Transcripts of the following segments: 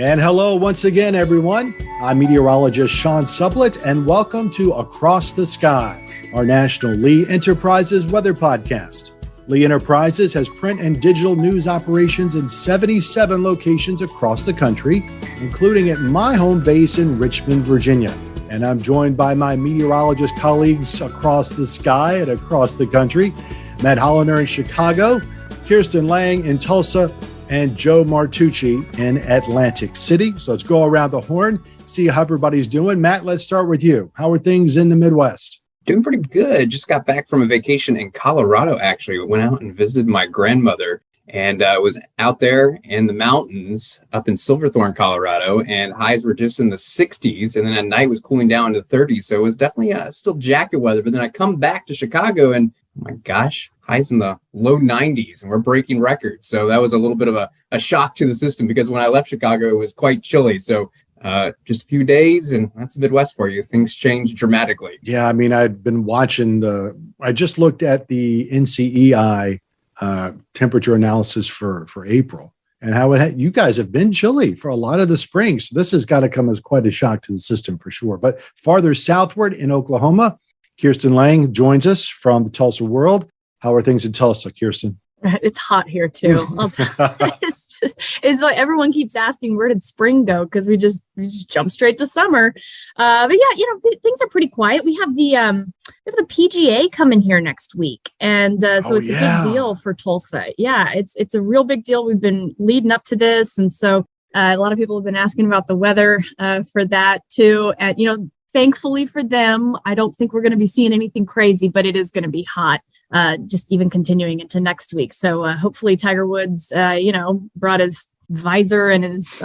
And hello once again, everyone. I'm meteorologist Sean Supplett, and welcome to Across the Sky, our National Lee Enterprises weather podcast. Lee Enterprises has print and digital news operations in 77 locations across the country, including at my home base in Richmond, Virginia. And I'm joined by my meteorologist colleagues across the sky and across the country, Matt Hollander in Chicago, Kirsten Lang in Tulsa, and Joe Martucci in Atlantic City. So let's go around the horn, see how everybody's doing. Matt, let's start with you. How are things in the Midwest? Doing pretty good. Just got back from a vacation in Colorado, actually. We went out and visited my grandmother and was out there in the mountains up in Silverthorne, Colorado, and highs were just in the 60s. And then at night was cooling down to 30s. So it was definitely still jacket weather. But then I come back to Chicago and oh my gosh, highs in the low 90s and we're breaking records. So that was a little bit of a shock to the system because when I left Chicago, it was quite chilly. So just a few days and that's the Midwest for you. Things change dramatically. Yeah, I mean, I'd been watching I just looked at the NCEI temperature analysis for April and how you guys have been chilly for a lot of the spring. So this has got to come as quite a shock to the system for sure. But farther southward in Oklahoma, Kirsten Lang joins us from the Tulsa World. How are things in Tulsa, Kirsten? It's hot here too. It's like everyone keeps asking, where did spring go? Because we just jump straight to summer. But yeah, things are pretty quiet. We have the PGA coming here next week, and so it's a big deal for Tulsa. Yeah, it's a real big deal. We've been leading up to this, and so a lot of people have been asking about the weather for that too. And thankfully for them, I don't think we're going to be seeing anything crazy, but it is going to be hot, just even continuing into next week. So hopefully Tiger Woods, brought his visor and his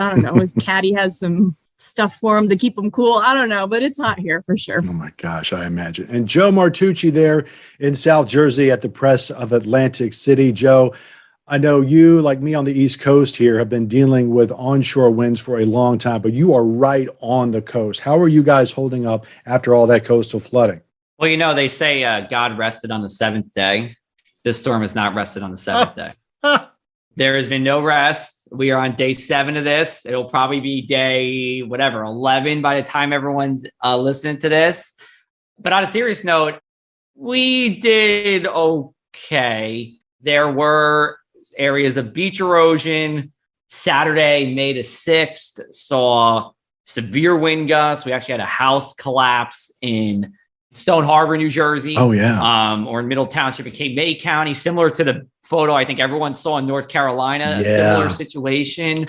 caddy has some stuff for him to keep him cool. I don't know, but it's hot here for sure. Oh my gosh, I imagine. And Joe Martucci there in South Jersey at the Press of Atlantic City. Joe, I know you, like me on the East Coast here, have been dealing with onshore winds for a long time, but you are right on the coast. How are you guys holding up after all that coastal flooding? Well, they say God rested on the seventh day. This storm has not rested on the seventh day. There has been no rest. We are on day 7 of this. It'll probably be day 11 by the time everyone's listening to this. But on a serious note, we did okay. There were areas of beach erosion. Saturday, May the 6th, saw severe wind gusts. We actually had a house collapse in Stone Harbor, New Jersey. Oh, yeah. Or in Middle Township in Cape May County, similar to the photo I think everyone saw in North Carolina, a similar situation.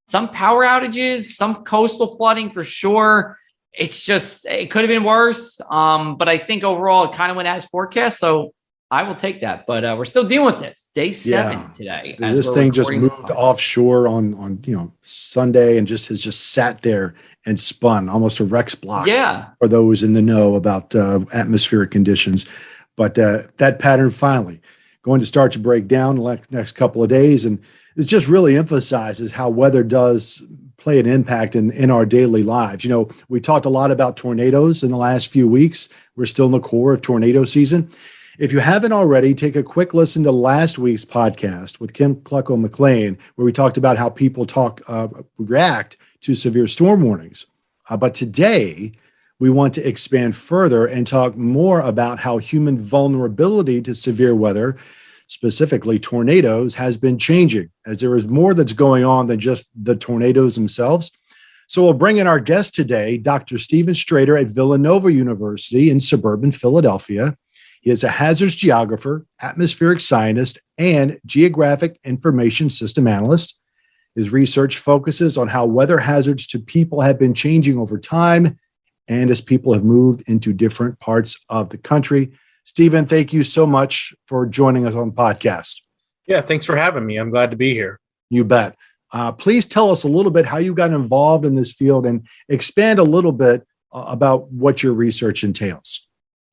Some power outages, some coastal flooding for sure. It's just, it could have been worse. But I think overall it kind of went as forecast. So I will take that, but we're still dealing with this. Day 7 today. This thing just moved offshore on Sunday and has just sat there and spun, almost a Rex block. Yeah. For those in the know about atmospheric conditions, but that pattern finally going to start to break down the next couple of days, and it just really emphasizes how weather does play an impact in our daily lives. We talked a lot about tornadoes in the last few weeks. We're still in the core of tornado season. If you haven't already, take a quick listen to last week's podcast with Kim Clucko-McLean, where we talked about how people react to severe storm warnings. But today, we want to expand further and talk more about how human vulnerability to severe weather, specifically tornadoes, has been changing, as there is more that's going on than just the tornadoes themselves. So we'll bring in our guest today, Dr. Stephen Strader at Villanova University in suburban Philadelphia. He is a hazards geographer, atmospheric scientist, and geographic information system analyst. His research focuses on how weather hazards to people have been changing over time and as people have moved into different parts of the country. Stephen, thank you so much for joining us on the podcast. Yeah, thanks for having me. I'm glad to be here. You bet. Please tell us a little bit how you got involved in this field and expand a little bit about what your research entails.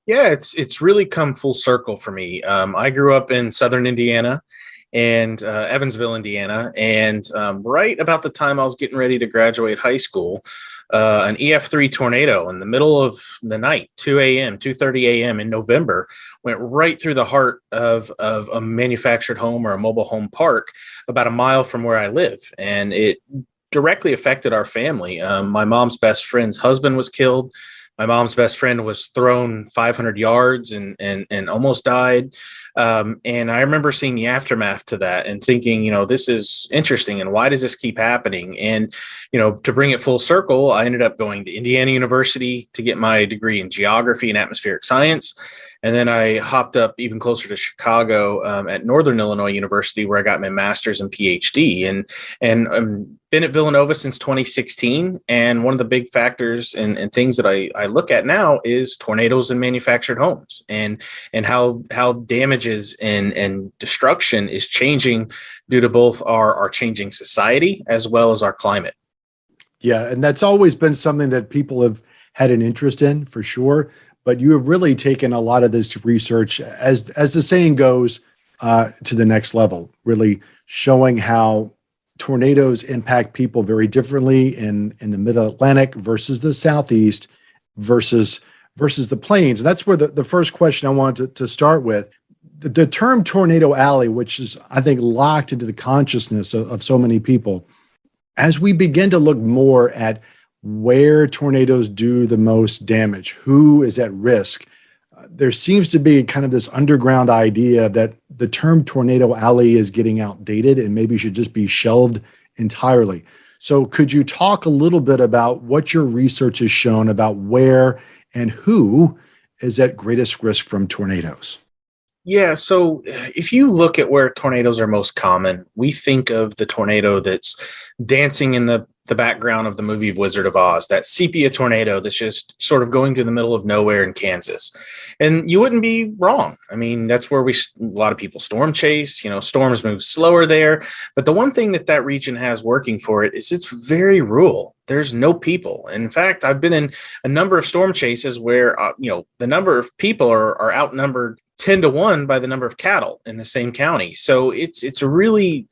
Yeah, it's really come full circle for me. I grew up in southern Indiana and Evansville, Indiana. And right about the time I was getting ready to graduate high school, an EF3 tornado in the middle of the night, 2:30 a.m. in November, went right through the heart of a manufactured home or a mobile home park about a mile from where I live. And it directly affected our family. My mom's best friend's husband was killed. My mom's best friend was thrown 500 yards and almost died. And I remember seeing the aftermath to that and thinking, this is interesting. And why does this keep happening? And, to bring it full circle, I ended up going to Indiana University to get my degree in geography and atmospheric science. And then I hopped up even closer to Chicago at Northern Illinois University, where I got my master's and PhD. And been at Villanova since 2016. And one of the big factors and things that I look at now is tornadoes in manufactured homes and how damages and destruction is changing due to both our changing society as well as our climate. Yeah, and that's always been something that people have had an interest in, for sure. But you have really taken a lot of this research, as the saying goes, to the next level, really showing how tornadoes impact people very differently in the Mid-Atlantic versus the Southeast versus the plains. And that's where the first question I wanted to start with. The term tornado alley, which is, I think, locked into the consciousness of so many people, as we begin to look more at where tornadoes do the most damage, who is at risk, there seems to be kind of this underground idea that the term tornado alley is getting outdated and maybe should just be shelved entirely. So could you talk a little bit about what your research has shown about where and who is at greatest risk from tornadoes? Yeah, so if you look at where tornadoes are most common, we think of the tornado that's dancing in the background of the movie Wizard of Oz, that sepia tornado that's just sort of going through the middle of nowhere in Kansas. And you wouldn't be wrong. I mean, that's where a lot of people storm chase, storms move slower there. But the one thing that region has working for it is it's very rural. There's no people. In fact, I've been in a number of storm chases where, the number of people are outnumbered 10-1 by the number of cattle in the same county. So it's a really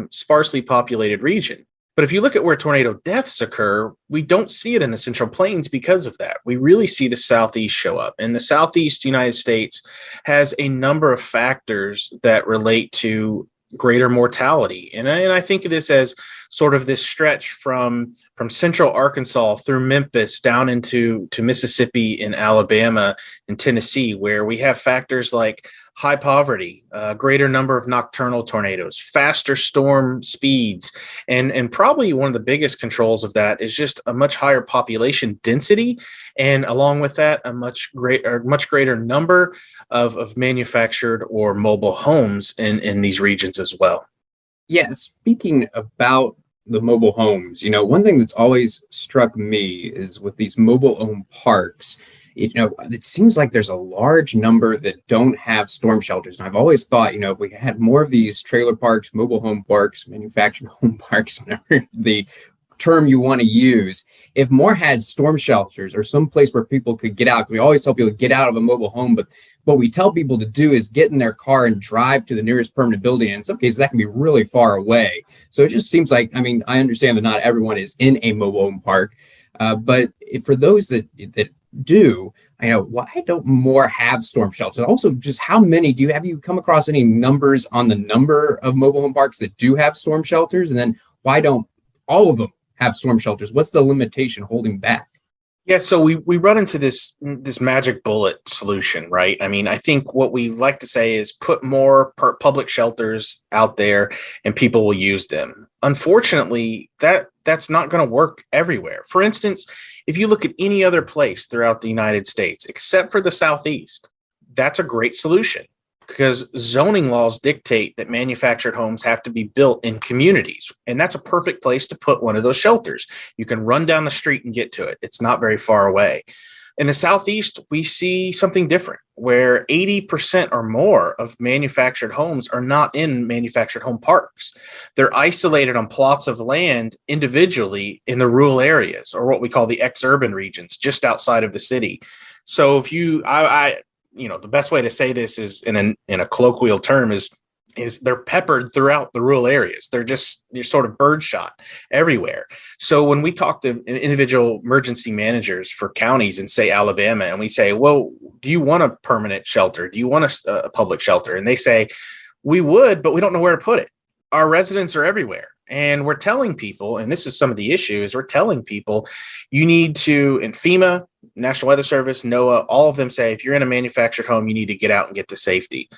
sparsely populated region. But if you look at where tornado deaths occur, we don't see it in the Central Plains because of that. We really see the Southeast show up. And the Southeast United States has a number of factors that relate to greater mortality. And I think of this as sort of this stretch from central Arkansas through Memphis down into Mississippi and Alabama and Tennessee, where we have factors like high poverty, greater number of nocturnal tornadoes, faster storm speeds, and probably one of the biggest controls of that is just a much higher population density, and along with that, a much greater number of manufactured or mobile homes in these regions as well. Yeah, speaking about the mobile homes, one thing that's always struck me is with these mobile home parks, it seems like there's a large number that don't have storm shelters. And I've always thought, if we had more of these trailer parks, mobile home parks, manufactured home parks, whatever the term you want to use, if more had storm shelters or some place where people could get out, because we always tell people to get out of a mobile home, but what we tell people to do is get in their car and drive to the nearest permanent building. And in some cases, that can be really far away. So it just seems like, I understand that not everyone is in a mobile home park, but for those that do, why don't more have storm shelters? Also, just how many have you come across any numbers on the number of mobile home parks that do have storm shelters? And then why don't all of them have storm shelters? What's the limitation holding back? Yeah, so we run into this magic bullet solution, right? I think what we like to say is put more public shelters out there and people will use them. Unfortunately, that's not going to work everywhere. For instance, if you look at any other place throughout the United States, except for the Southeast, that's a great solution, because zoning laws dictate that manufactured homes have to be built in communities. And that's a perfect place to put one of those shelters. You can run down the street and get to it. It's not very far away. In the Southeast, we see something different, where 80% or more of manufactured homes are not in manufactured home parks. They're isolated on plots of land individually in the rural areas, or what we call the ex-urban regions, just outside of the city. So if the best way to say this is in a colloquial term is they're peppered throughout the rural areas. You're sort of birdshot everywhere. So when we talk to individual emergency managers for counties in, say, Alabama, and we say, well, do you want a permanent shelter? Do you want a public shelter? And they say, we would, but we don't know where to put it. Our residents are everywhere. And we're telling people, and this is some of the issues, we're telling people you need to, and FEMA, National Weather Service, NOAA, all of them say, if you're in a manufactured home, you need to get out and get to safety.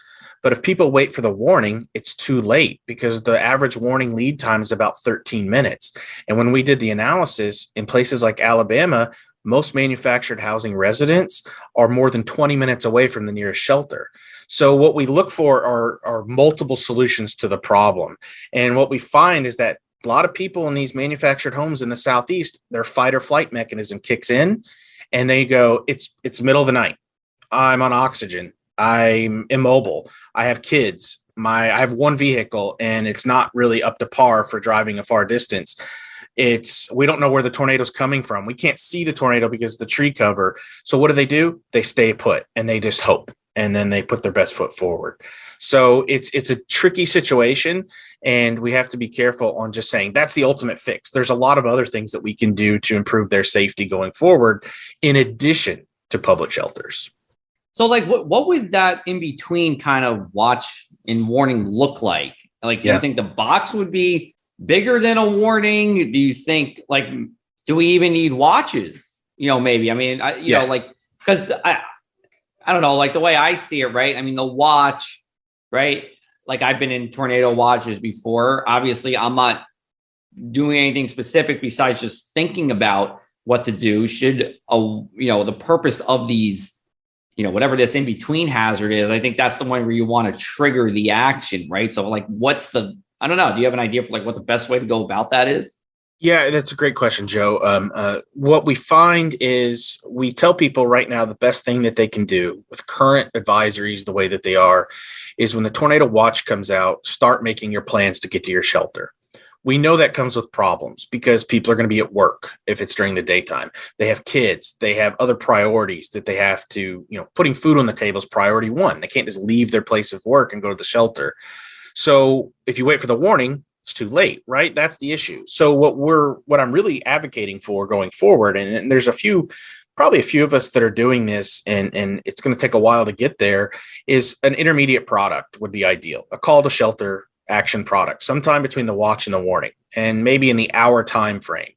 But if people wait for the warning, it's too late because the average warning lead time is about 13 minutes. And when we did the analysis in places like Alabama, most manufactured housing residents are more than 20 minutes away from the nearest shelter. So what we look for are multiple solutions to the problem. And what we find is that a lot of people in these manufactured homes in the Southeast, their fight or flight mechanism kicks in and they go, it's middle of the night. I'm on oxygen. I'm immobile. I have kids. I have one vehicle and it's not really up to par for driving a far distance. We don't know where the tornado's coming from. We can't see the tornado because of the tree cover. So what do? They stay put and they just hope. And then they put their best foot forward. So it's a tricky situation. And we have to be careful on just saying that's the ultimate fix. There's a lot of other things that we can do to improve their safety going forward, in addition to public shelters. So like, what would that in between kind of watch and warning look like? Like, do you think the box would be bigger than a warning? Do you think, like, do we even need watches? Maybe. I mean, because I don't know, like the way I see it, right? I mean, the watch, right? Like I've been in tornado watches before. Obviously, I'm not doing anything specific besides just thinking about what to do. Should, the purpose of these, whatever this in-between hazard is, I think that's the one where you want to trigger the action, right? So like, I don't know. Do you have an idea for like what the best way to go about that is? Yeah, that's a great question, Joe. What we find is we tell people right now the best thing that they can do with current advisories, the way that they are, is when the tornado watch comes out, start making your plans to get to your shelter. We know that comes with problems because people are going to be at work if it's during the daytime. They have kids. They have other priorities that they have to, putting food on the table is priority one. They can't just leave their place of work and go to the shelter. So if you wait for the warning, it's too late, right? That's the issue. So what I'm really advocating for going forward, and there's probably a few of us that are doing this, and it's going to take a while to get there, is an intermediate product would be ideal. A call to shelter action product, sometime between the watch and the warning, and maybe in the hour time frame.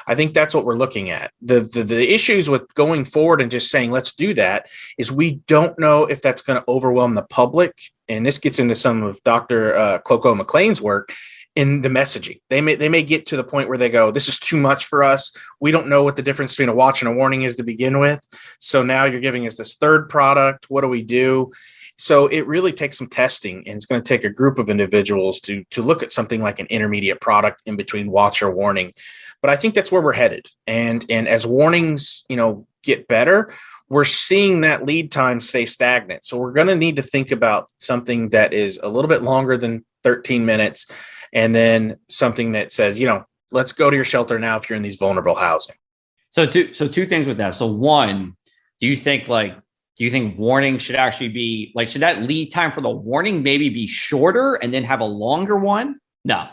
I think that's what we're looking at. The issues with going forward and just saying, let's do that, is we don't know if that's going to overwhelm the public. And this gets into some of Dr. Cloko McLean's work in the messaging. They may get to the point where they go, this is too much for us. We don't know what the difference between a watch and a warning is to begin with. So now you're giving us this third product. What do we do? So it really takes some testing, and it's going to take a group of individuals to look at something like an intermediate product in between watch or warning. But I think that's where we're headed. And as warnings, get better, we're seeing that lead time stay stagnant. So we're going to need to think about something that is a little bit longer than 13 minutes, and then something that says, let's go to your shelter now if you're in these vulnerable housing. So two things with that. So one, do you think warning should actually be like, should that lead time for the warning maybe be shorter and then have a longer one? No,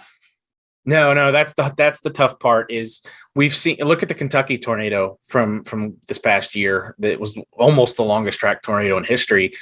that's the tough part. Is we've seen, look at the Kentucky tornado from this past year. That was almost the longest track tornado in history.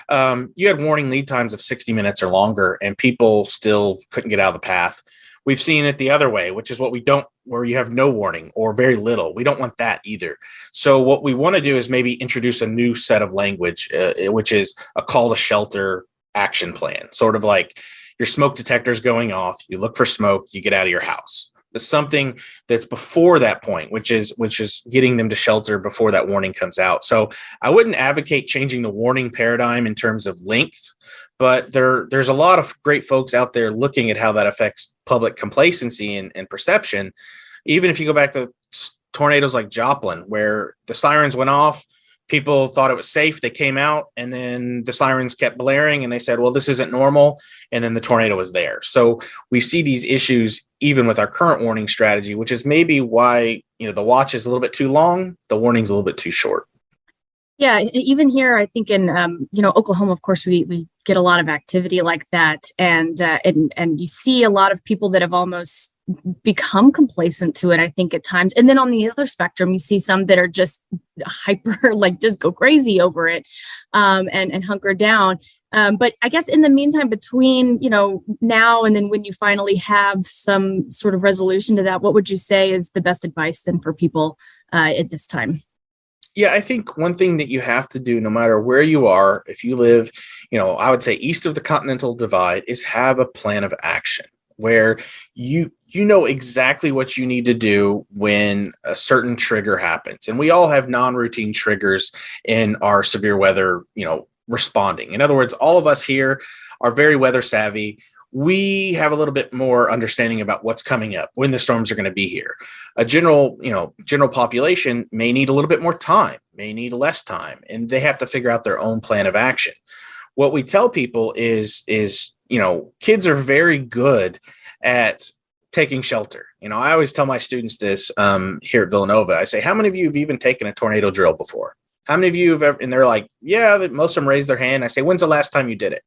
You had warning lead times of 60 minutes or longer, and people still couldn't get out of the path. We've seen it the other way, which is where you have no warning or very little. We don't want that either. So what we want to do is maybe introduce a new set of language, which is a call to shelter action plan, sort of like your smoke detector's going off, you look for smoke, you get out of your house. There's something that's before that point, which is getting them to shelter before that warning comes out. So I wouldn't advocate changing the warning paradigm in terms of length, but there's a lot of great folks out there looking at how that affects public complacency and perception. Even if you go back to tornadoes like Joplin, where the sirens went off, people thought it was safe. They came out, and then the sirens kept blaring, and they said, well, this isn't normal. And then the tornado was there. So we see these issues even with our current warning strategy, which is maybe why, the watch is a little bit too long, the warning's a little bit too short. Yeah, even here, I think in Oklahoma, of course, we get a lot of activity like that, and you see a lot of people that have almost become complacent to it, I think, at times. And then on the other spectrum, you see some that are just hyper, like just go crazy over it, and hunker down. But I guess in the meantime, between, now and then when you finally have some sort of resolution to that, what would you say is the best advice then for people at this time? Yeah, I think one thing that you have to do, no matter where you are, if you live, I would say east of the Continental Divide, is have a plan of action where you know exactly what you need to do when a certain trigger happens. And we all have non-routine triggers in our severe weather, responding. In other words, all of us here are very weather savvy. We have a little bit more understanding about what's coming up, when the storms are going to be here. A general population may need a little bit more time, may need less time, and they have to figure out their own plan of action. What we tell people is kids are very good at taking shelter. I always tell my students this here at Villanova. I say, how many of you have even taken a tornado drill before? How many of you have ever, and they're like, yeah, most of them raise their hand. I say, when's the last time you did it?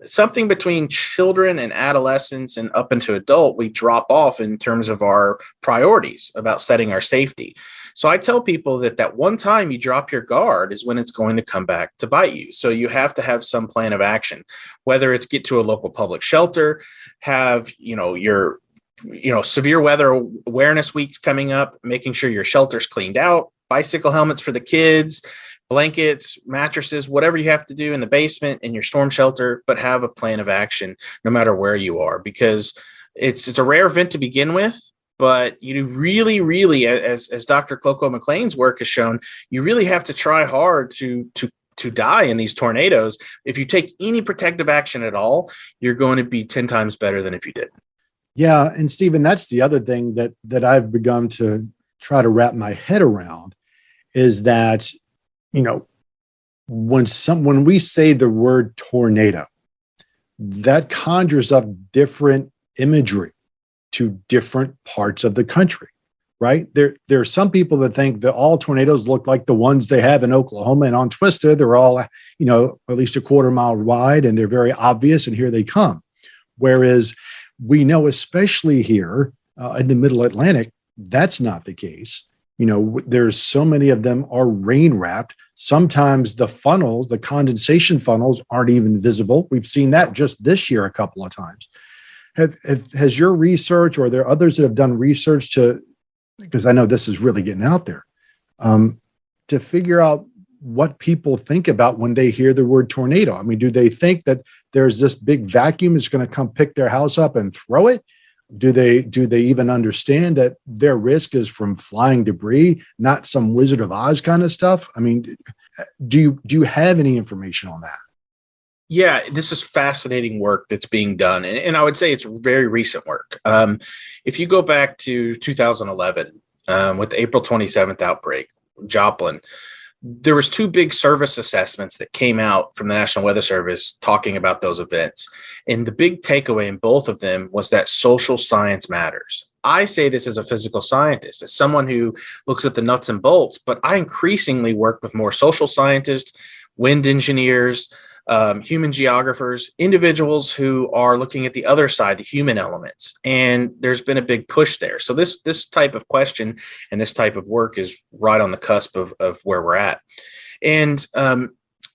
Something between children and adolescents and up into adult, we drop off in terms of our priorities about setting our safety. So I tell people that one time you drop your guard is when it's going to come back to bite you. So you have to have some plan of action, whether it's get to a local public shelter, have, your, severe weather awareness weeks coming up, making sure your shelter's cleaned out, bicycle helmets for the kids, blankets, mattresses, whatever you have to do in the basement, in your storm shelter, but have a plan of action no matter where you are, because it's a rare event to begin with. But you really, really, as Dr. Clocko McLean's work has shown, you really have to try hard to die in these tornadoes. If you take any protective action at all, you're going to be 10 times better than if you didn't. Yeah. And Stephen, that's the other thing that I've begun to try to wrap my head around is that, when we say the word tornado, that conjures up different imagery to different parts of the country, right? There are some people that think that all tornadoes look like the ones they have in Oklahoma and on Twister. They're all, at least a quarter mile wide, and they're very obvious, and here they come. Whereas we know, especially here in the Middle Atlantic, that's not the case. There's so many of them are rain wrapped. Sometimes the condensation funnels aren't even visible. We've seen that just this year a couple of times. Has your research, or are there others that have done research because I know this is really getting out there, to figure out what people think about when they hear the word tornado? I mean, do they think that there's this big vacuum that's going to come pick their house up and throw it? Do they even understand that their risk is from flying debris, not some Wizard of Oz kind of stuff? I mean, do you have any information on that? Yeah, this is fascinating work that's being done. And I would say it's very recent work. If you go back to 2011 with the April 27th outbreak, Joplin, there was two big service assessments that came out from the National Weather Service talking about those events. And the big takeaway in both of them was that social science matters. I say this as a physical scientist, as someone who looks at the nuts and bolts, but I increasingly work with more social scientists, wind engineers, human geographers, individuals who are looking at the other side, the human elements. And there's been a big push there. So this type of question and this type of work is right on the cusp of where we're at. And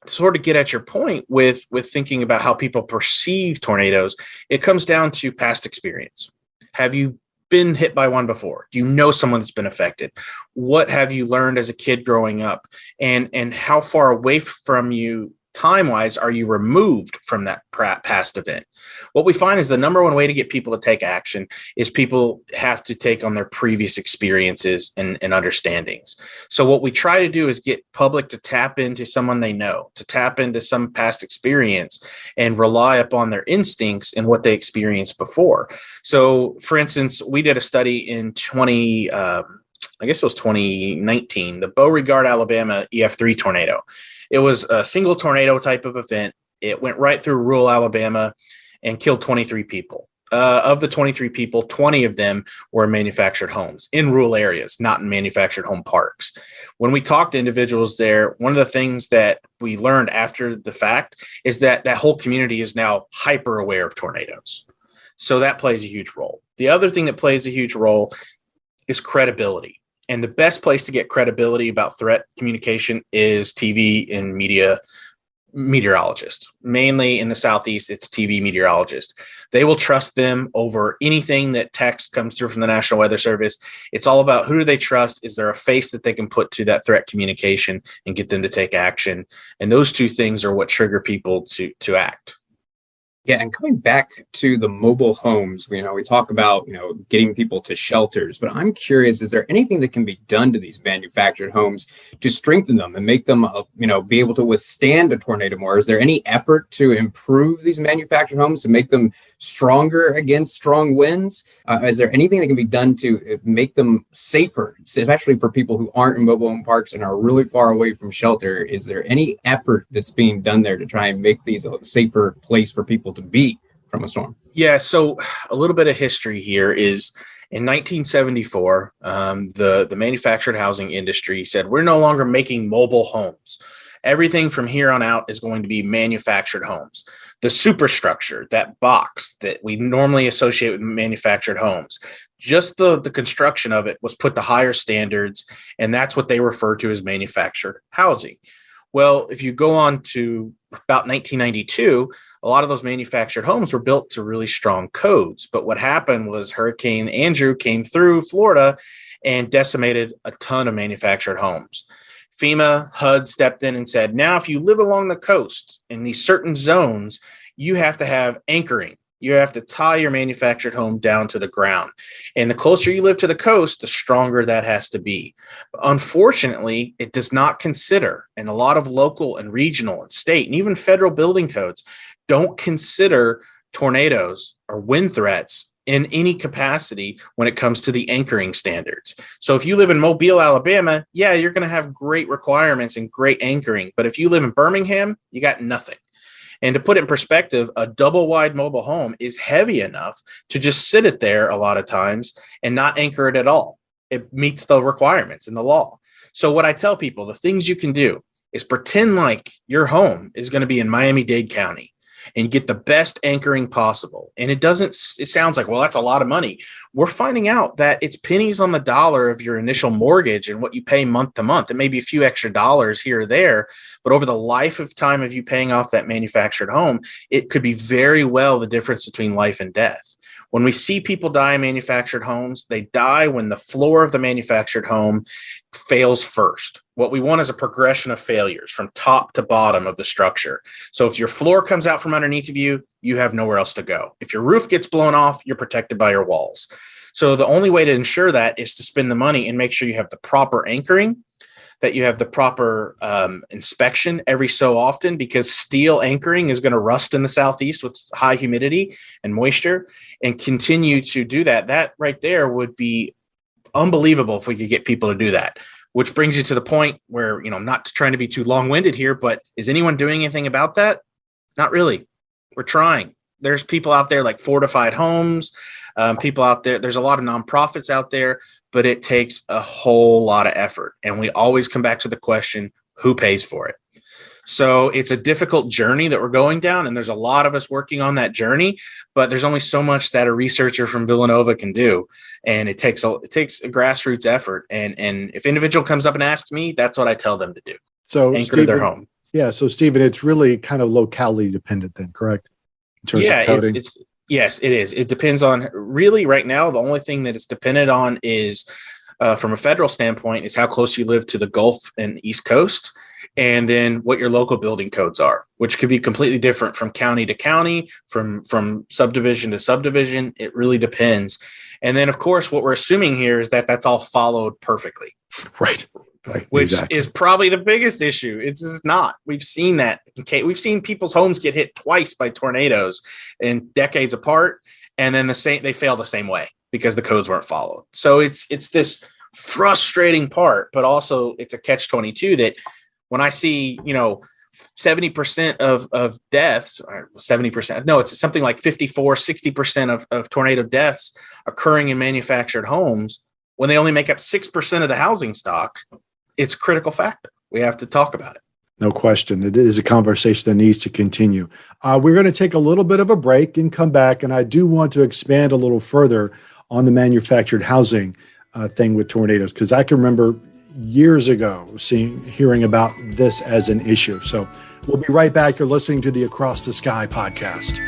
sort of get at your point with thinking about how people perceive tornadoes, it comes down to past experience. Have you been hit by one before? Do you know someone that's been affected? What have you learned as a kid growing up? And how far away from you time-wise are you removed from that past event? What we find is the number one way to get people to take action is people have to take on their previous experiences and understandings. So what we try to do is get public to tap into someone they know, to tap into some past experience and rely upon their instincts and what they experienced before. So for instance, we did a study in 2019, the Beauregard, Alabama EF3 tornado. It was a single tornado type of event. It went right through rural Alabama and killed 23 people. Of the 23 people, 20 of them were in manufactured homes in rural areas, not in manufactured home parks. When we talked to individuals there, one of the things that we learned after the fact is that that whole community is now hyper aware of tornadoes. So that plays a huge role. The other thing that plays a huge role is credibility. And the best place to get credibility about threat communication is TV and meteorologists. Mainly in the Southeast, it's TV meteorologists. They will trust them over anything that text comes through from the National Weather Service. It's all about who do they trust? Is there a face that they can put to that threat communication and get them to take action? And those two things are what trigger people to act. Yeah, and coming back to the mobile homes, we talk about, getting people to shelters, but I'm curious, is there anything that can be done to these manufactured homes to strengthen them and make them, be able to withstand a tornado more? Is there any effort to improve these manufactured homes to make them stronger against strong winds? Is there anything that can be done to make them safer, especially for people who aren't in mobile home parks and are really far away from shelter? Is there any effort that's being done there to try and make these a safer place for people to be from a storm? Yeah, so a little bit of history here is in 1974, the manufactured housing industry said, we're no longer making mobile homes. Everything from here on out is going to be manufactured homes. The superstructure, that box that we normally associate with manufactured homes, just the construction of it was put to higher standards, and that's what they refer to as manufactured housing. Well, if you go on to about 1992, a lot of those manufactured homes were built to really strong codes. But what happened was Hurricane Andrew came through Florida and decimated a ton of manufactured homes. FEMA, HUD stepped in and said, now, if you live along the coast in these certain zones, you have to have anchoring. You have to tie your manufactured home down to the ground. And the closer you live to the coast, the stronger that has to be. But unfortunately, it does not consider, and a lot of local and regional and state and even federal building codes don't consider tornadoes or wind threats in any capacity when it comes to the anchoring standards. So if you live in Mobile, Alabama, yeah, you're going to have great requirements and great anchoring. But if you live in Birmingham, you got nothing. And to put it in perspective, a double wide mobile home is heavy enough to just sit it there a lot of times and not anchor it at all. It meets the requirements in the law. So what I tell people, the things you can do is pretend like your home is going to be in Miami-Dade County and get the best anchoring possible. And it sounds like, well, that's a lot of money. We're finding out that it's pennies on the dollar of your initial mortgage and what you pay month to month. It may be a few extra dollars here or there, but over the life of time of you paying off that manufactured home, it could be very well the difference between life and death. When we see people die in manufactured homes, they die when the floor of the manufactured home fails first. What we want is a progression of failures from top to bottom of the structure. So if your floor comes out from underneath of you, you have nowhere else to go. If your roof gets blown off, you're protected by your walls. So the only way to ensure that is to spend the money and make sure you have the proper anchoring, that you have the proper inspection every so often, because steel anchoring is going to rust in the Southeast with high humidity and moisture, and continue to do that. That right there would be unbelievable if we could get people to do that, which brings you to the point where, not trying to be too long-winded here, but is anyone doing anything about that? Not really. We're trying. There's people out there like Fortified Homes, people out there. There's a lot of nonprofits out there, but it takes a whole lot of effort. And we always come back to the question, who pays for it? So it's a difficult journey that we're going down, and there's a lot of us working on that journey, but there's only so much that a researcher from Villanova can do. And it takes a grassroots effort. And if an individual comes up and asks me, that's what I tell them to do. So anchor their home. Yeah. So Stephen, it's really kind of locality dependent then, correct? In terms of coding? Yes, it is. It depends on, really right now, the only thing that it's dependent on is from a federal standpoint is how close you live to the Gulf and East Coast, and then what your local building codes are, which could be completely different from county to county, from subdivision to subdivision. It really depends. And then, of course, what we're assuming here is that that's all followed perfectly. Right. Which is probably the biggest issue. It's just not. We've seen that. Okay, we've seen people's homes get hit twice by tornadoes in decades apart, and then they fail the same way because the codes weren't followed. So it's this frustrating part, but also it's a catch-22 that when I see 70% of deaths, or 70%, no, it's something like 60% of tornado deaths occurring in manufactured homes when they only make up 6% of the housing stock. It's a critical factor. We have to talk about it. No question. It is a conversation that needs to continue. We're going to take a little bit of a break and come back. And I do want to expand a little further on the manufactured housing thing with tornadoes, because I can remember years ago hearing about this as an issue. So we'll be right back. You're listening to the Across the Sky podcast.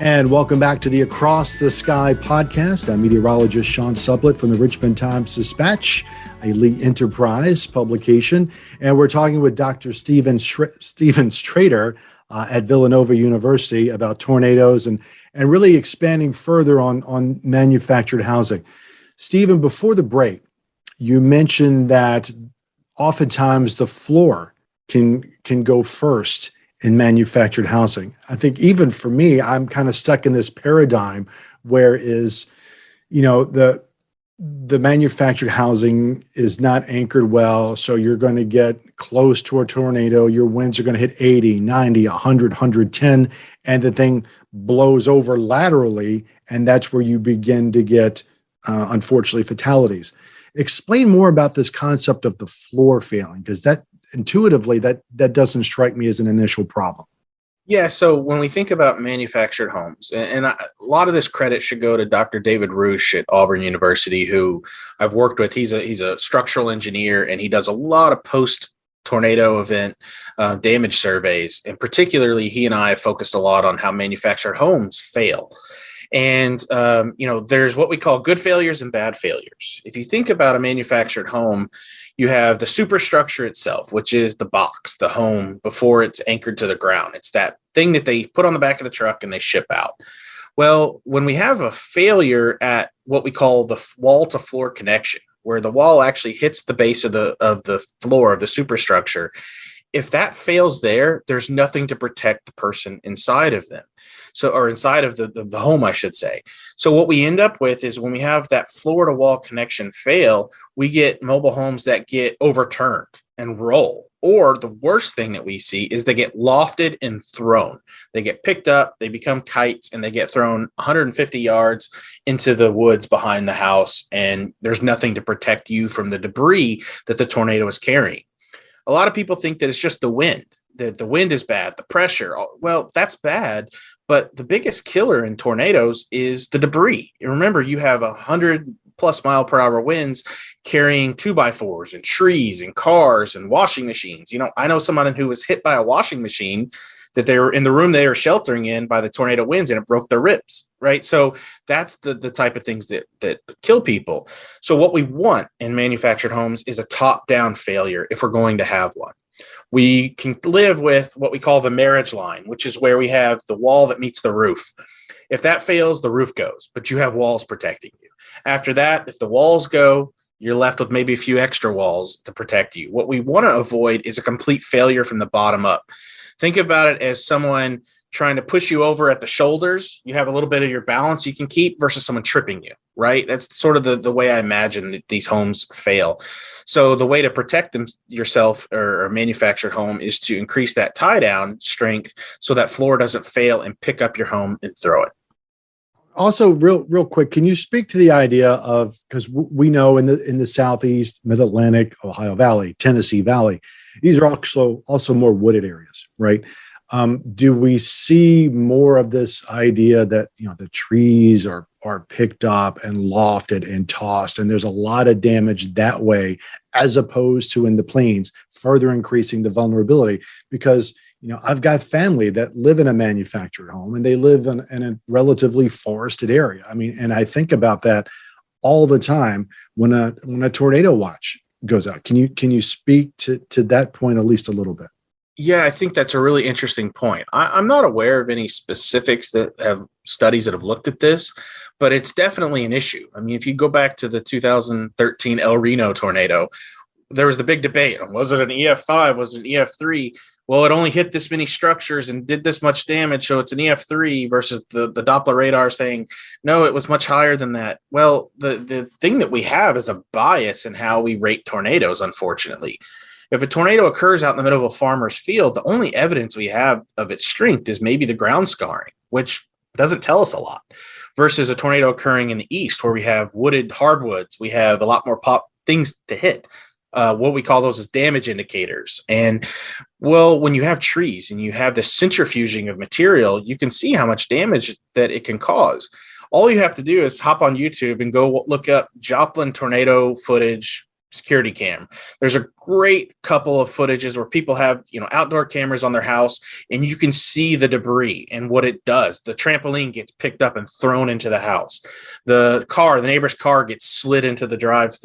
And welcome back to the Across the Sky podcast. I'm meteorologist Sean Sublett from the Richmond Times-Dispatch, a Lee Enterprise publication. And we're talking with Dr. Stephen Strader at Villanova University about tornadoes and really expanding further on manufactured housing. Stephen, before the break, you mentioned that oftentimes the floor can go first in manufactured housing. I think even for me, I'm kind of stuck in this paradigm where the manufactured housing is not anchored well. So you're going to get close to a tornado. Your winds are going to hit 80, 90, 100, 110, and the thing blows over laterally. And that's where you begin to get, unfortunately, fatalities. Explain more about this concept of the floor failing, because that intuitively, that doesn't strike me as an initial problem. Yeah, so when we think about manufactured homes, and a lot of this credit should go to Dr. David Roosh at Auburn University, who I've worked with. He's a structural engineer, and he does a lot of post-tornado event damage surveys. And particularly, he and I have focused a lot on how manufactured homes fail. And, there's what we call good failures and bad failures. If you think about a manufactured home, you have the superstructure itself, which is the box, the home before it's anchored to the ground. It's that thing that they put on the back of the truck and they ship out. Well, when we have a failure at what we call the wall to floor connection, where the wall actually hits the base of the floor of the superstructure, if that fails there's nothing to protect the person inside of them. Or inside of the home, I should say. So what we end up with is when we have that floor to wall connection fail, we get mobile homes that get overturned and roll. Or the worst thing that we see is they get lofted and thrown. They get picked up, they become kites, and they get thrown 150 yards into the woods behind the house. And there's nothing to protect you from the debris that the tornado is carrying. A lot of people think that it's just the wind, that the wind is bad, the pressure. Well, that's bad. But the biggest killer in tornadoes is the debris. Remember, you have 100+ mile per hour winds carrying 2x4s and trees and cars and washing machines. I know someone who was hit by a washing machine that they were in the room they were sheltering in by the tornado winds, and it broke their ribs, right? So that's the type of things that kill people. So what we want in manufactured homes is a top-down failure if we're going to have one. We can live with what we call the marriage line, which is where we have the wall that meets the roof. If that fails, the roof goes, but you have walls protecting you. After that, if the walls go, you're left with maybe a few extra walls to protect you. What we want to avoid is a complete failure from the bottom up. Think about it as someone trying to push you over at the shoulders. You have a little bit of your balance you can keep versus someone tripping you, right? That's sort of the way I imagine that these homes fail. So the way to protect yourself or a manufactured home is to increase that tie down strength so that floor doesn't fail and pick up your home and throw it. Also, real quick, can you speak to the idea of, because we know in the Southeast, Mid-Atlantic, Ohio Valley, Tennessee Valley, these are also more wooded areas, right? Do we see more of this idea that the trees are picked up and lofted and tossed, and there's a lot of damage that way, as opposed to in the plains, further increasing the vulnerability? Because I've got family that live in a manufactured home, and they live in a relatively forested area. I mean, and I think about that all the time when a tornado watch goes out. Can you speak to that point at least a little bit? Yeah, I think that's a really interesting point. I'm not aware of any specifics that have studies that have looked at this, but it's definitely an issue. I mean, if you go back to the 2013 El Reno tornado, there was the big debate. Was it an EF5? Was it an EF3? Well, it only hit this many structures and did this much damage, so it's an EF3 versus the Doppler radar saying, no, it was much higher than that. Well, the thing that we have is a bias in how we rate tornadoes, unfortunately. If a tornado occurs out in the middle of a farmer's field, the only evidence we have of its strength is maybe the ground scarring, which It doesn't tell us a lot versus a tornado occurring in the east where we have wooded hardwoods. We have a lot more things to hit. What we call those as damage indicators. And well, when you have trees and you have the centrifuging of material, you can see how much damage that it can cause. All you have to do is hop on YouTube and go look up Joplin tornado footage security cam. There's a great couple of footages where people have, outdoor cameras on their house, and you can see the debris and what it does. The trampoline gets picked up and thrown into the house. The neighbor's car gets slid into the drive.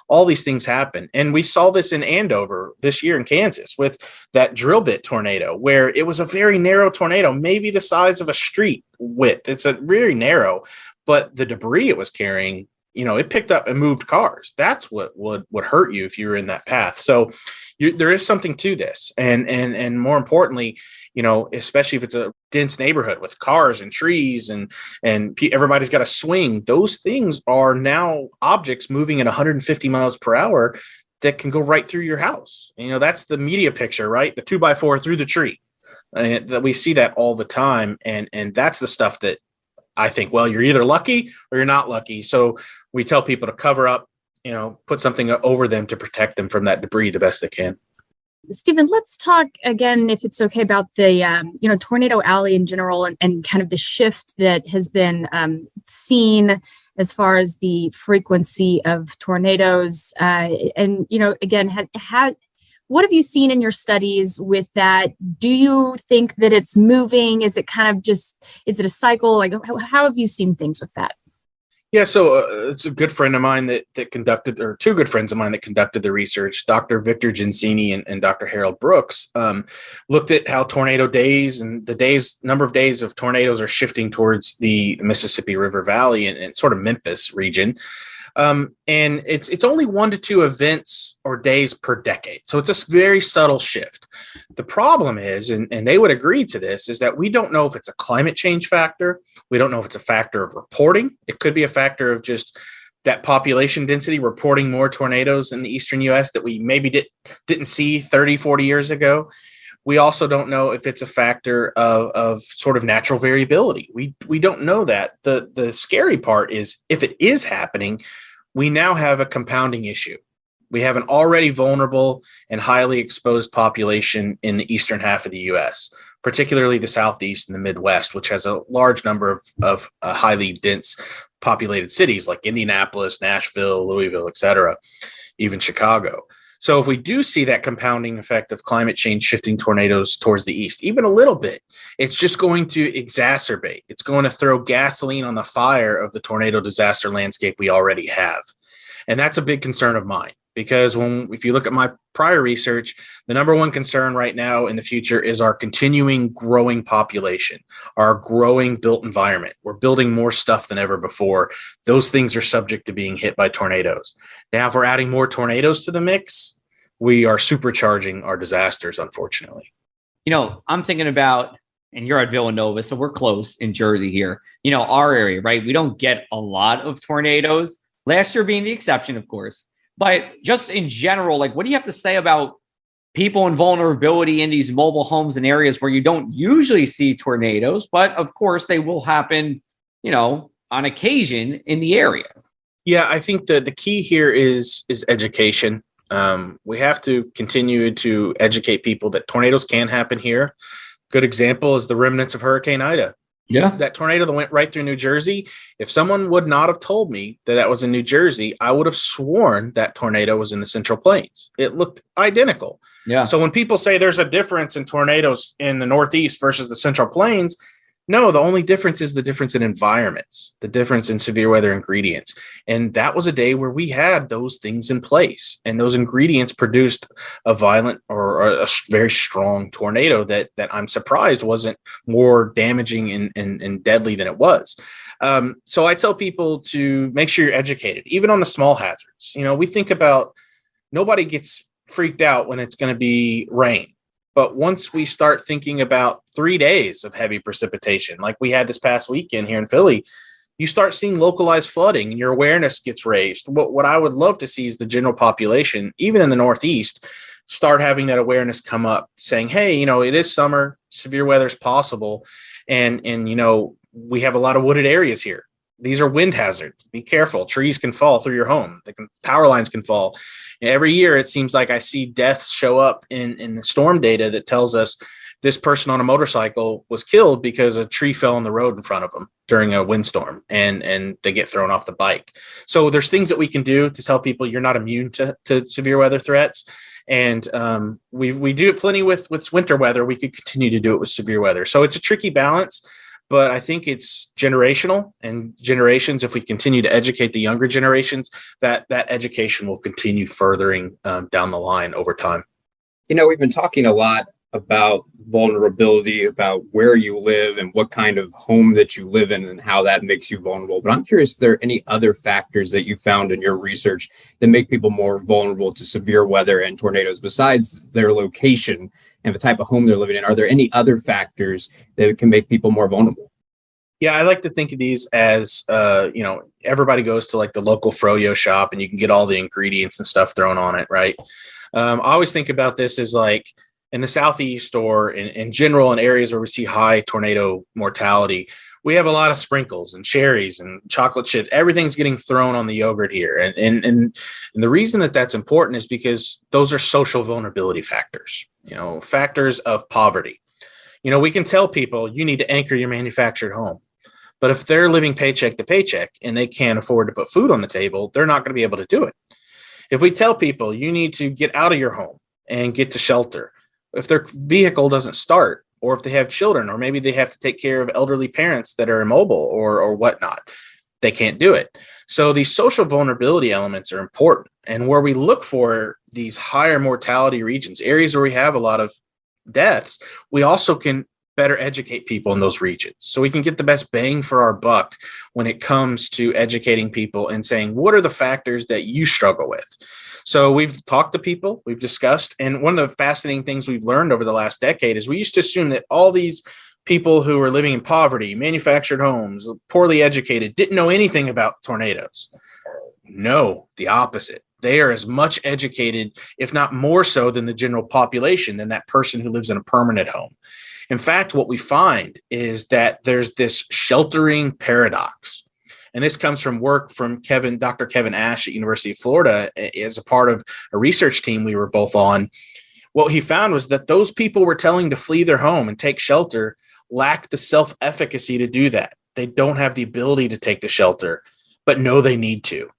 All these things happen. And we saw this in Andover this year in Kansas with that drill bit tornado, where it was a very narrow tornado, maybe the size of a street width. It's a very narrow, but the debris it was carrying, it picked up and moved cars. That's what would hurt you if you were in that path. So there is something to this. And more importantly, especially if it's a dense neighborhood with cars and trees and everybody's got a swing, those things are now objects moving at 150 miles per hour that can go right through your house. That's the media picture, right? The 2x4 through the tree. That we see that all the time. And that's the stuff that I think, well, you're either lucky or you're not lucky. So we tell people to cover up, put something over them to protect them from that debris the best they can. Stephen, let's talk again, if it's okay, about the, Tornado Alley in general and kind of the shift that has been seen as far as the frequency of tornadoes. Again, what have you seen in your studies with that? Do you think that it's moving? Is it kind of is it a cycle? Like, how have you seen things with that? Yeah, so it's a good friend of mine that conducted, or two good friends of mine that conducted the research, Dr. Victor Gensini and Dr. Harold Brooks, looked at how tornado days and the number of days of tornadoes are shifting towards the Mississippi River Valley and sort of Memphis region. And it's only 1 to 2 events or days per decade. So it's a very subtle shift. The problem is, and they would agree to this, is that we don't know if it's a climate change factor. We don't know if it's a factor of reporting. It could be a factor of just that population density reporting more tornadoes in the eastern U.S. that we maybe didn't see 30, 40 years ago. We also don't know if it's a factor of sort of natural variability. We don't know that. The scary part is if it is happening, we now have a compounding issue. We have an already vulnerable and highly exposed population in the eastern half of the U.S., particularly the Southeast and the Midwest, which has a large number of highly dense populated cities like Indianapolis, Nashville, Louisville, et cetera, even Chicago. So if we do see that compounding effect of climate change shifting tornadoes towards the east, even a little bit, it's just going to exacerbate. It's going to throw gasoline on the fire of the tornado disaster landscape we already have. And that's a big concern of mine, because if you look at my prior research, the number one concern right now in the future is our continuing growing population, our growing built environment. We're building more stuff than ever before. Those things are subject to being hit by tornadoes. Now, if we're adding more tornadoes to the mix, we are supercharging our disasters, unfortunately. I'm thinking about, and you're at Villanova, so we're close in Jersey here. Our area, right? We don't get a lot of tornadoes, last year being the exception, of course. But just in general, like, what do you have to say about people in vulnerability in these mobile homes and areas where you don't usually see tornadoes, but of course they will happen, on occasion in the area? Yeah, I think the key here is education. We have to continue to educate people that tornadoes can happen here. Good example is the remnants of Hurricane Ida. Yeah. That tornado that went right through New Jersey. If someone would not have told me that was in New Jersey, I would have sworn that tornado was in the Central Plains. It looked identical. Yeah. So when people say there's a difference in tornadoes in the Northeast versus the Central Plains, no, the only difference is the difference in environments, the difference in severe weather ingredients. And that was a day where we had those things in place, and those ingredients produced a violent or a very strong tornado that I'm surprised wasn't more damaging and deadly than it was. So I tell people to make sure you're educated, even on the small hazards. We think about, nobody gets freaked out when it's going to be rain. But once we start thinking about 3 days of heavy precipitation, like we had this past weekend here in Philly, you start seeing localized flooding and your awareness gets raised. What I would love to see is the general population, even in the Northeast, start having that awareness come up, saying, hey, it is summer, severe weather is possible. And we have a lot of wooded areas here. These are wind hazards. Be careful. Trees can fall through your home. Power lines can fall. And every year, it seems like I see deaths show up in the storm data that tells us this person on a motorcycle was killed because a tree fell on the road in front of them during a windstorm, and they get thrown off the bike. So there's things that we can do to tell people you're not immune to severe weather threats. And we do it plenty with winter weather. We could continue to do it with severe weather. So it's a tricky balance. But I think it's generational, and generations, if we continue to educate the younger generations, that education will continue furthering down the line over time. We've been talking a lot about vulnerability, about where you live and what kind of home that you live in and how that makes you vulnerable. But I'm curious if there are any other factors that you found in your research that make people more vulnerable to severe weather and tornadoes besides their location and the type of home they're living in. Are there any other factors that can make people more vulnerable? Yeah, I like to think of these as, everybody goes to like the local froyo shop and you can get all the ingredients and stuff thrown on it, right? I always think about this as like in the Southeast or in general in areas where we see high tornado mortality, we have a lot of sprinkles and cherries and chocolate chips. Everything's getting thrown on the yogurt here. And the reason that that's important is because those are social vulnerability factors, factors of poverty. We can tell people you need to anchor your manufactured home. But if they're living paycheck to paycheck and they can't afford to put food on the table, they're not going to be able to do it. If we tell people you need to get out of your home and get to shelter, if their vehicle doesn't start, or if they have children, or maybe they have to take care of elderly parents that are immobile or whatnot, they can't do it. So these social vulnerability elements are important. And where we look for these higher mortality regions, areas where we have a lot of deaths, we also can better educate people in those regions. So we can get the best bang for our buck when it comes to educating people and saying, what are the factors that you struggle with? So we've talked to people, we've discussed, and one of the fascinating things we've learned over the last decade is we used to assume that all these people who were living in poverty, manufactured homes, poorly educated, didn't know anything about tornadoes. No, the opposite. They are as much educated, if not more so, than the general population, than that person who lives in a permanent home. In fact, what we find is that there's this sheltering paradox. And this comes from work from Dr. Kevin Ash at University of Florida as a part of a research team we were both on. What he found was that those people were telling to flee their home and take shelter lack the self-efficacy to do that. They don't have the ability to take the shelter, but know they need to.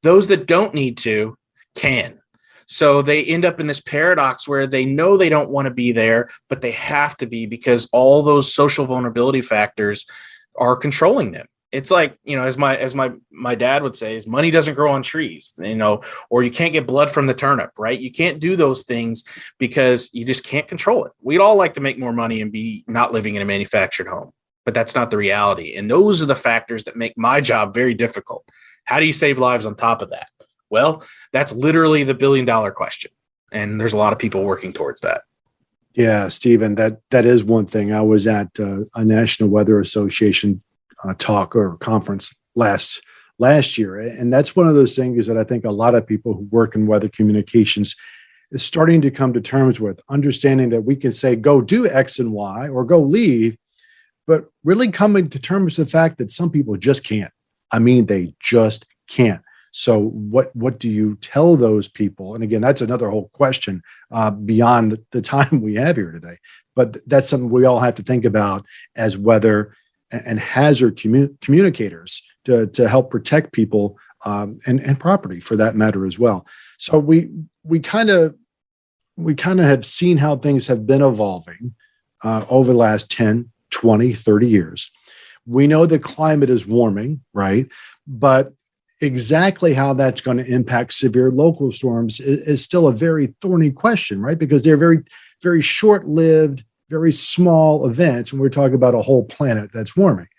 Those that don't need to can. So they end up in this paradox where they know they don't want to be there, but they have to be because all those social vulnerability factors are controlling them. It's like, as my dad would say, is money doesn't grow on trees, or you can't get blood from the turnip, right? You can't do those things because you just can't control it. We'd all like to make more money and be not living in a manufactured home, but that's not the reality. And those are the factors that make my job very difficult. How do you save lives on top of that? Well, that's literally the $1 billion question. And there's a lot of people working towards that. Yeah, Stephen, that is one thing. I was at a National Weather Association talk or conference last year. And that's one of those things that I think a lot of people who work in weather communications is starting to come to terms with, understanding that we can say, go do X and Y or go leave, but really coming to terms with the fact that some people just can't. I mean, they just can't. So what do you tell those people? And again, that's another whole question beyond the time we have here today. But that's something we all have to think about as weather and hazard communicators to help protect people and property for that matter as well. So we kind of have seen how things have been evolving over the last 10, 20, 30 years. We know the climate is warming, right? But exactly how that's going to impact severe local storms is still a very thorny question, right? Because they're very, very short-lived, very small events, and we're talking about a whole planet that's warming.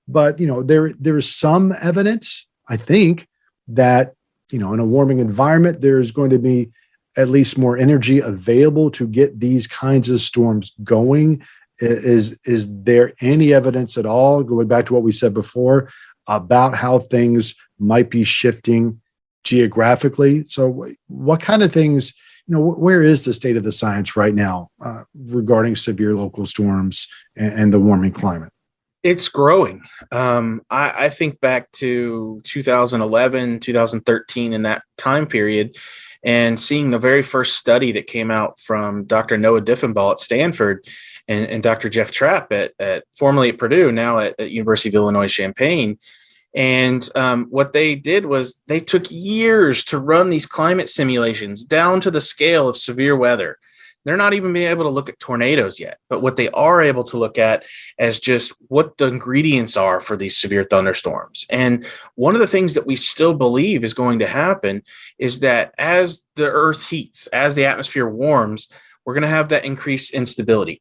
But there's some evidence, I think, that in a warming environment, there's going to be at least more energy available to get these kinds of storms going. Is there any evidence at all, going back to what we said before, about how things might be shifting geographically? So what kind of things, where is the state of the science right now regarding severe local storms and the warming climate? It's growing. I think back to 2011, 2013, in that time period, and seeing the very first study that came out from Dr. Noah Diffenbaugh at Stanford and Dr. Jeff Trapp at formerly at Purdue, now at University of Illinois Champaign. And what they did was they took years to run these climate simulations down to the scale of severe weather. They're not even being able to look at tornadoes yet, but what they are able to look at as just what the ingredients are for these severe thunderstorms. And one of the things that we still believe is going to happen is that as the earth heats, as the atmosphere warms, we're going to have that increased instability.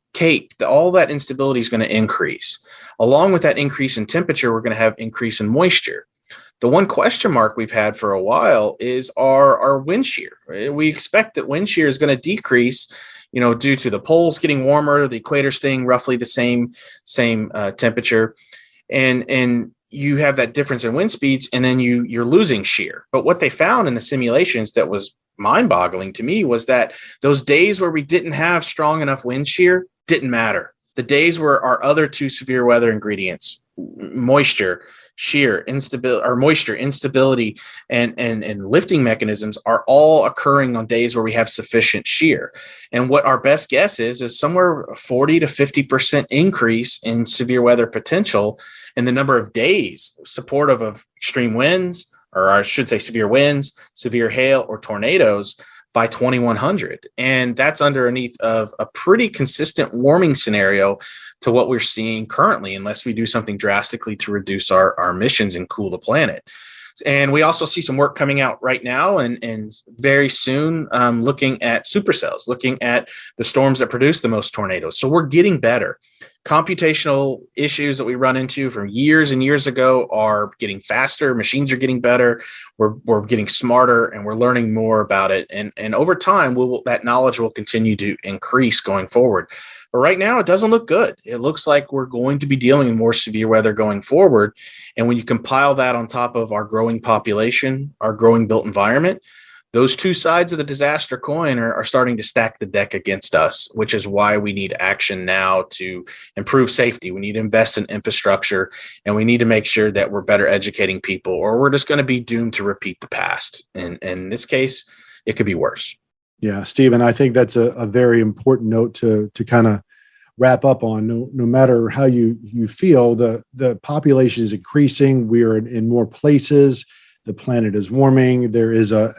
All that instability is going to increase. Along with that increase in temperature, we're going to have increase in moisture. The one question mark we've had for a while is our wind shear. We expect that wind shear is going to decrease, due to the poles getting warmer, the equator staying roughly the same temperature, and you have that difference in wind speeds, and then you're losing shear. But what they found in the simulations that was mind-boggling to me was that those days where we didn't have strong enough wind shear didn't matter. The days where our other two severe weather ingredients, moisture, shear, instability, or moisture, instability, and lifting mechanisms are all occurring on days where we have sufficient shear. And what our best guess is somewhere 40 to 50% increase in severe weather potential in the number of days supportive of extreme winds, or I should say severe winds, severe hail, or tornadoes by 2100. And that's underneath of a pretty consistent warming scenario to what we're seeing currently, unless we do something drastically to reduce our emissions and cool the planet. And we also see some work coming out right now and very soon looking at supercells, looking at the storms that produce the most tornadoes. So we're getting better. Computational issues that we run into from years and years ago are getting faster. Machines are getting better. We're getting smarter, and we're learning more about it. And over time, that knowledge will continue to increase going forward. But right now, it doesn't look good. It looks like we're going to be dealing with more severe weather going forward. And when you compile that on top of our growing population, our growing built environment, those two sides of the disaster coin are starting to stack the deck against us, which is why we need action now to improve safety. We need to invest in infrastructure, and we need to make sure that we're better educating people, or we're just going to be doomed to repeat the past. And in this case, it could be worse. Yeah, Stephen, I think that's a very important note to kind of wrap up on. No matter how you feel, the population is increasing. We are in more places. The planet is warming. There is a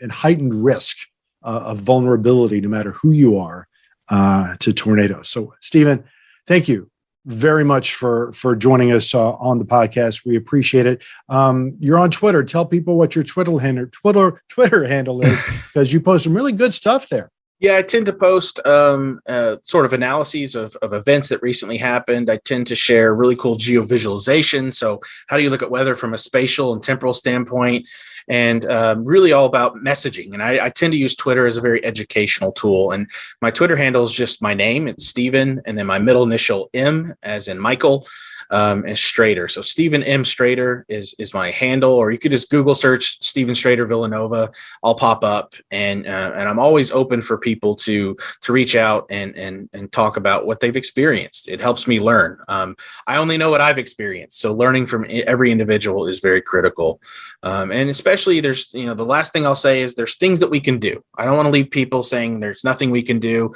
heightened risk of vulnerability, no matter who you are, to tornadoes. So, Stephen, thank you very much for joining us on the podcast. We appreciate it. You're on Twitter. Tell people what your Twitter handle is, because you post some really good stuff there. Yeah, I tend to post sort of analyses of events that recently happened. I tend to share really cool geovisualization. So how do you look at weather from a spatial and temporal standpoint, and really all about messaging. And I tend to use Twitter as a very educational tool. And my Twitter handle is just my name. It's Stephen, and then my middle initial M as in Michael, and Strader. So Stephen M. Strader is my handle, or you could just Google search Stephen Strader Villanova. I'll pop up, and I'm always open for people to reach out and talk about what they've experienced. It helps me learn. I only know what I've experienced, so learning from every individual is very critical. And especially there's, the last thing I'll say is there's things that we can do. I don't want to leave people saying there's nothing we can do,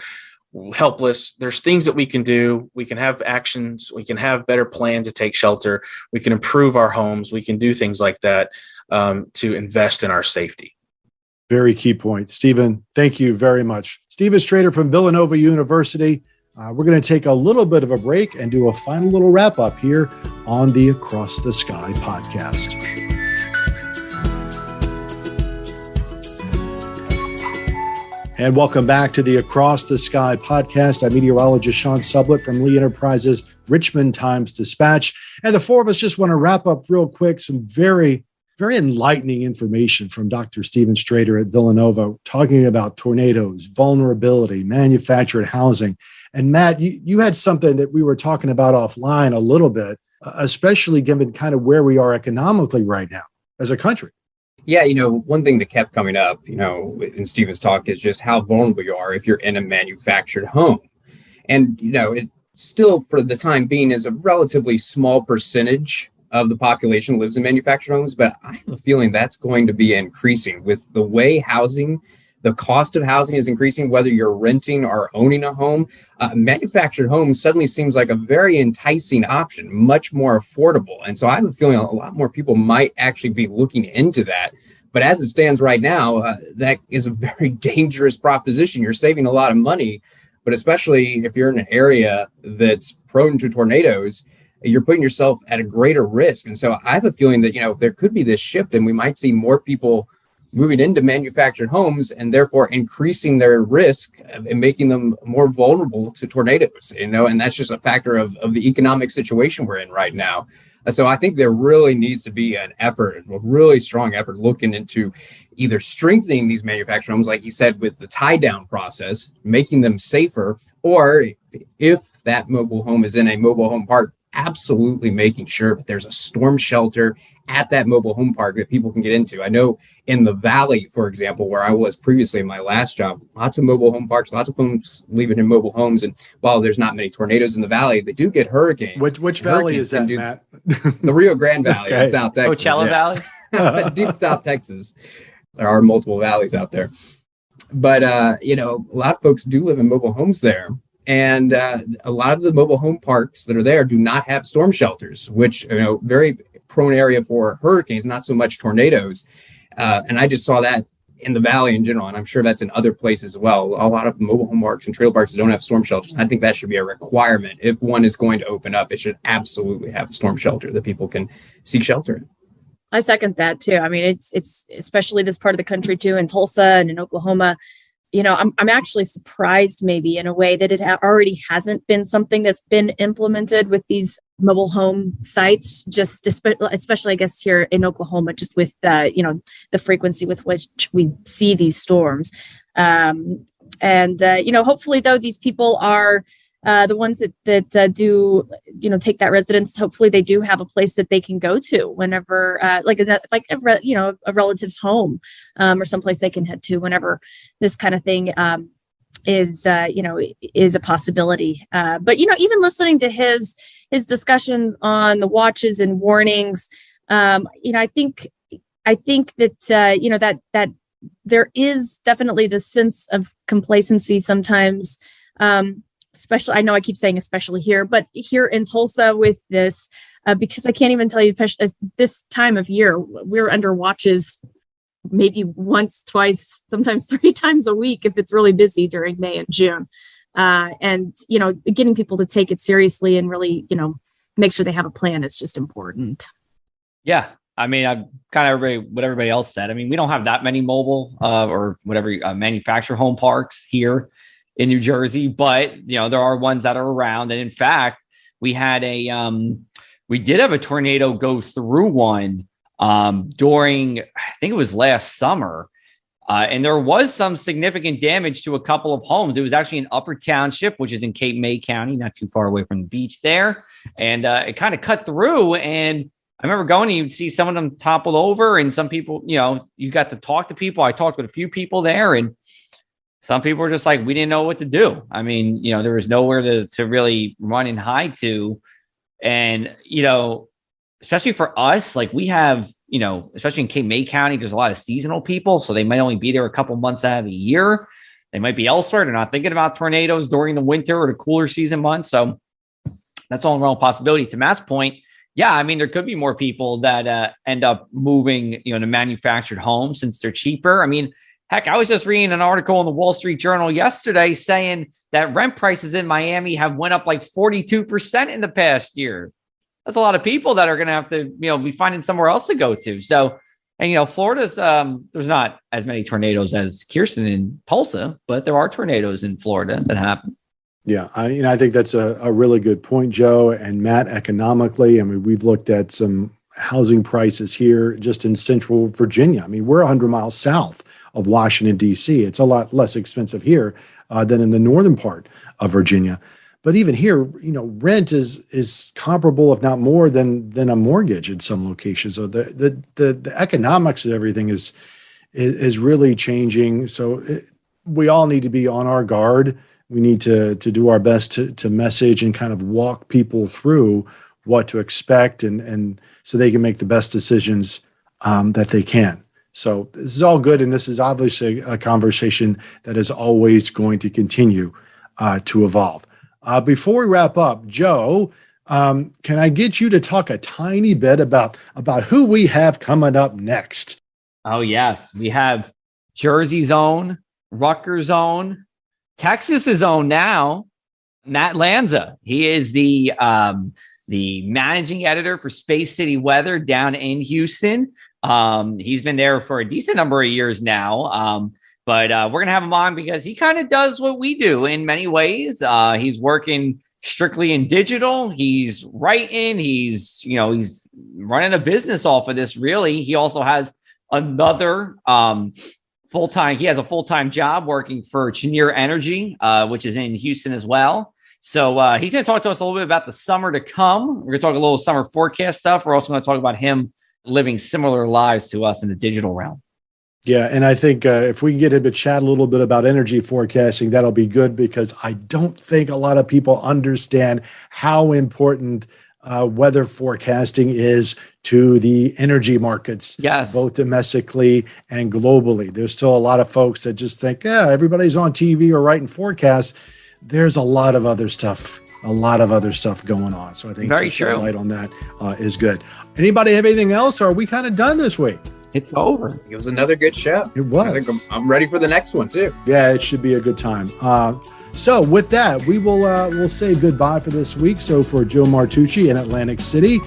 helpless. There's things that we can do. We can have actions. We can have better plans to take shelter. We can improve our homes. We can do things like that to invest in our safety. Very key point. Stephen, thank you very much. Stephen Strader from Villanova University. We're going to take a little bit of a break and do a final little wrap up here on the Across the Sky podcast. And welcome back to the Across the Sky podcast. I'm meteorologist Sean Sublett from Lee Enterprises Richmond Times-Dispatch. And the four of us just want to wrap up real quick some very, very enlightening information from Dr. Stephen Strader at Villanova, talking about tornadoes, vulnerability, manufactured housing. And Matt, you had something that we were talking about offline a little bit, especially given kind of where we are economically right now as a country. Yeah, one thing that kept coming up, in Stephen's talk is just how vulnerable you are if you're in a manufactured home. And, still for the time being is a relatively small percentage of the population lives in manufactured homes, but I have a feeling that's going to be increasing with the way the cost of housing is increasing, whether you're renting or owning a home. Manufactured homes suddenly seems like a very enticing option, much more affordable. And so I have a feeling a lot more people might actually be looking into that. But as it stands right now, that is a very dangerous proposition. You're saving a lot of money, but especially if you're in an area that's prone to tornadoes, you're putting yourself at a greater risk. And so I have a feeling that, there could be this shift and we might see more people moving into manufactured homes and therefore increasing their risk and making them more vulnerable to tornadoes, and that's just a factor of the economic situation we're in right now. So I think there really needs to be a really strong effort looking into either strengthening these manufactured homes, like you said, with the tie down process, making them safer, or if that mobile home is in a mobile home park, absolutely making sure that there's a storm shelter at that mobile home park that people can get into. I know in the Valley, for example, where I was previously in my last job, lots of mobile home parks, lots of folks living in mobile homes. And while there's not many tornadoes in the Valley, they do get hurricanes. Which valley is that, Matt? The Rio Grande Valley in South Texas. Coachella Valley? Deep South Texas. There are multiple valleys out there. But, a lot of folks do live in mobile homes there. And a lot of the mobile home parks that are there do not have storm shelters, which, very prone area for hurricanes, not so much tornadoes. And I just saw that in the Valley in general, and I'm sure that's in other places as well. A lot of mobile home parks and trail parks that don't have storm shelters. I think that should be a requirement. If one is going to open up, it should absolutely have a storm shelter that people can seek shelter in. I second that too. I mean, it's especially this part of the country too, in Tulsa and in Oklahoma. I'm actually surprised maybe in a way that it already hasn't been something that's been implemented with these mobile home sites, just especially I guess here in Oklahoma, just with the frequency with which we see these storms. Hopefully though, these people are the ones that do, take that residence. Hopefully they do have a place that they can go to whenever, a relative's home, or someplace they can head to whenever this kind of thing is a possibility. But even listening to his discussions on the watches and warnings, I think that that there is definitely this sense of complacency sometimes. Especially, I know I keep saying especially here, but here in Tulsa with this, because I can't even tell you this time of year, we're under watches maybe once, twice, sometimes 3 times a week if it's really busy during May and June. And getting people to take it seriously and really, make sure they have a plan is just important. Yeah. I mean, I kind of agree with what everybody else said. I mean, we don't have that many mobile or whatever manufactured home parks here in New Jersey, but there are ones that are around. And in fact, we had we did have a tornado go through one during, I think it was last summer. And there was some significant damage to a couple of homes. It was actually in Upper Township, which is in Cape May County, not too far away from the beach there. And it kind of cut through. And I remember going and you'd see some of them toppled over, and some people, you got to talk to people. I talked with a few people there, and some people were just like, we didn't know what to do. I mean, there was nowhere to really run and hide to. And, especially for us, like we have, especially in Cape May County, there's a lot of seasonal people. So they might only be there a couple months out of the year. They might be elsewhere. They're not thinking about tornadoes during the winter or the cooler season months. So that's all in real possibility. To Matt's point, yeah, I mean, there could be more people that end up moving, to manufactured homes since they're cheaper. I mean, heck, I was just reading an article in the Wall Street Journal yesterday saying that rent prices in Miami have went up like 42% in the past year. That's a lot of people that are going to have to, be finding somewhere else to go to. So, and, Florida's, there's not as many tornadoes as Kirsten in Tulsa, but there are tornadoes in Florida that happen. Yeah, I think that's a really good point, Joe and Matt. Economically, I mean, we've looked at some housing prices here just in central Virginia. I mean, we're 100 miles south of Washington, D.C. It's a lot less expensive here than in the northern part of Virginia. But even here, rent is comparable, if not more, than a mortgage in some locations. So the economics of everything is really changing. So we all need to be on our guard we need to do our best to message and kind of walk people through what to expect and so they can make the best decisions that they can. So this is all good. And this is obviously a conversation that is always going to continue to evolve. Before we wrap up, Joe, can I get you to talk a tiny bit about who we have coming up next? Oh, yes. We have Jersey's own, Rutgers' own, Texas's own now, Matt Lanza. He is the managing editor for Space City Weather down in Houston. He's been there for a decent number of years now. But we're going to have him on because he kind of does what we do in many ways. He's working strictly in digital. He's writing. He's running a business off of this, really. He also has another full-time. He has a full-time job working for Cheniere Energy, which is in Houston as well. So he's going to talk to us a little bit about the summer to come. We're going to talk a little summer forecast stuff. We're also going to talk about him living similar lives to us in the digital realm. Yeah, and I think if we can get him to chat a little bit about energy forecasting, that'll be good because I don't think a lot of people understand how important weather forecasting is to the energy markets, yes, both domestically and globally. There's still a lot of folks that just think, everybody's on TV or writing forecasts. There's a lot of other stuff going on. So I think very true. Light on that is good. Anybody have anything else? Or are we kind of done this week? It's over. It was another good show. It was. I think I'm ready for the next one too. Yeah, it should be a good time. So with that, we'll say goodbye for this week. So for Joe Martucci in Atlantic City,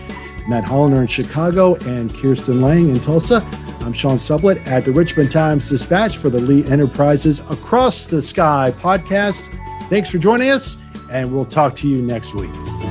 Matt Hollander in Chicago, and Kirsten Lang in Tulsa, I'm Sean Sublett at the Richmond Times-Dispatch for the Lee Enterprises Across the Sky podcast. Thanks for joining us, and we'll talk to you next week.